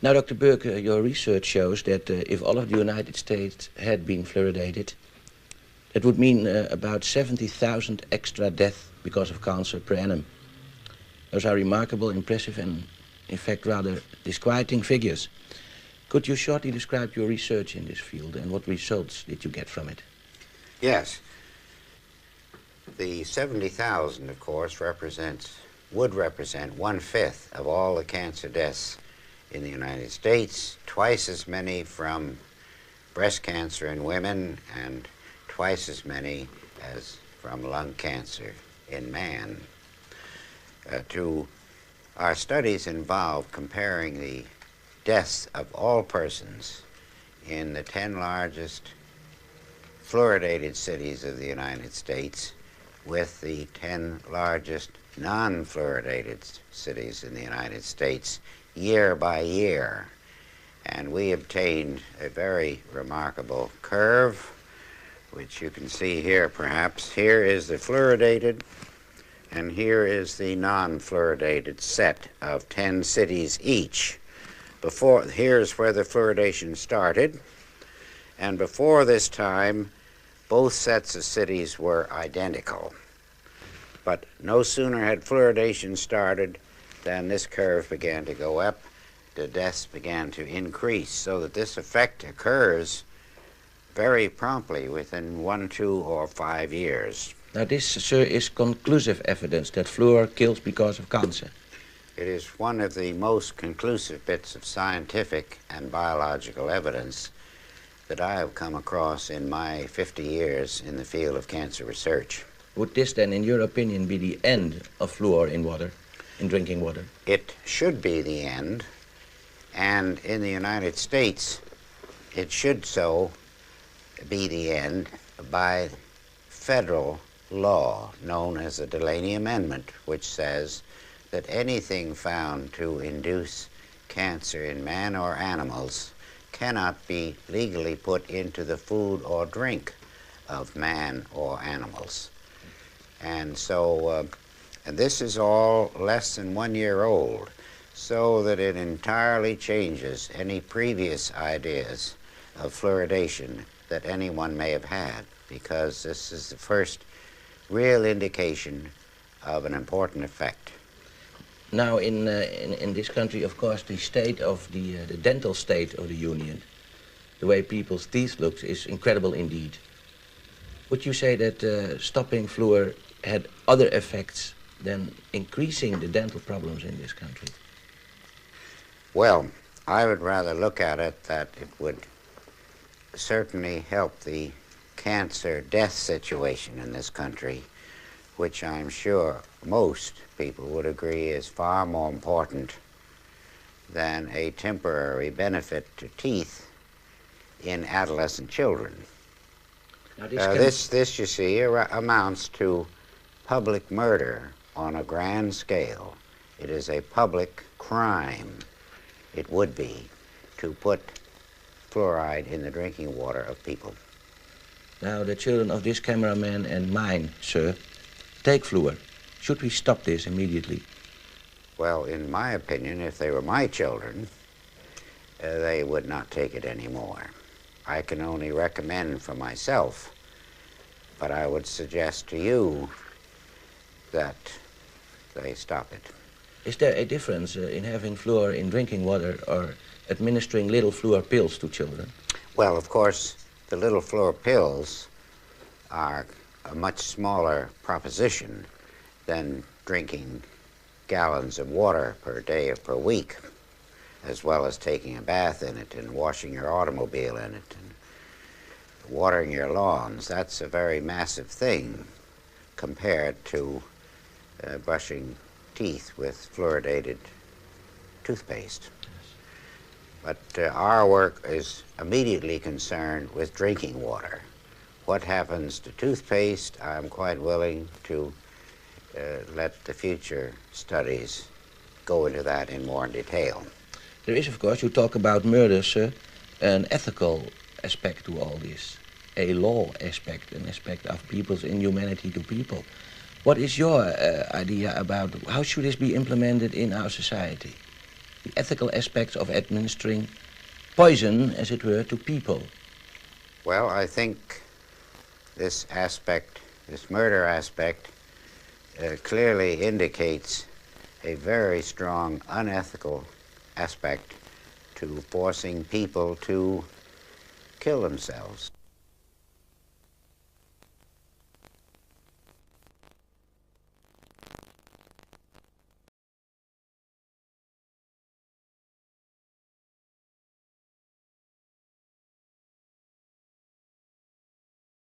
Now, Dr. Burke, your research shows that if all of the United States had been fluoridated, that would mean about 70,000 extra deaths because of cancer per annum. Those are remarkable, impressive, and in fact rather disquieting figures. Could you shortly describe your research in this field and what results did you get from it? Yes. The 70,000, of course, would represent 1/5 of all the cancer deaths in the United States, twice as many from breast cancer in women, and twice as many as from lung cancer in man. Our studies involved comparing the deaths of all persons in the 10 largest fluoridated cities of the United States with the 10 largest non-fluoridated cities in the United States year by year. And we obtained a very remarkable curve, which you can see here perhaps. Here is the fluoridated, and here is the non-fluoridated set of 10 cities each. Here's where the fluoridation started, and before this time, both sets of cities were identical. But no sooner had fluoridation started than this curve began to go up, the deaths began to increase, so that this effect occurs very promptly within 1, 2, or 5 years. Now this, sir, is conclusive evidence that fluor kills because of cancer. It is one of the most conclusive bits of scientific and biological evidence that I have come across in my 50 years in the field of cancer research. Would this then, in your opinion, be the end of fluor in water, in drinking water? It should be the end, and in the United States, it should so be the end by federal law known as the Delaney Amendment, which says that anything found to induce cancer in man or animals cannot be legally put into the food or drink of man or animals. And so, and this is all less than 1 year old, so that it entirely changes any previous ideas of fluoridation that anyone may have had, because this is the first real indication of an important effect. Now, in this country, of course, the state of the dental state of the Union, the way people's teeth look, is incredible indeed. Would you say that stopping fluor had other effects than increasing the dental problems in this country? Well, I would rather look at it that it would certainly help the cancer death situation in this country, which I'm sure most people would agree is far more important than a temporary benefit to teeth in adolescent children. Now this, you see, amounts to public murder on a grand scale. It is a public crime, it would be, to put fluoride in the drinking water of people. Now, the children of this cameraman and mine, sir, take fluor. Should we stop this immediately? Well, in my opinion, if they were my children, they would not take it anymore. I can only recommend for myself, but I would suggest to you that they stop it. Is there a difference in having fluor in drinking water or administering little fluor pills to children? Well, of course, the little fluor pills are a much smaller proposition than drinking gallons of water per day or per week, as well as taking a bath in it and washing your automobile in it and watering your lawns. That's a very massive thing compared to brushing teeth with fluoridated toothpaste. But our work is immediately concerned with drinking water. What happens to toothpaste, I'm quite willing to let the future studies go into that in more detail. There is, of course, you talk about murder, sir, an ethical aspect to all this, a law aspect, an aspect of people's inhumanity to people. What is your idea about how should this be implemented in our society? the ethical aspects of administering poison, as it were, to people? Well, I think this aspect, this murder aspect, clearly indicates a very strong unethical aspect to forcing people to kill themselves.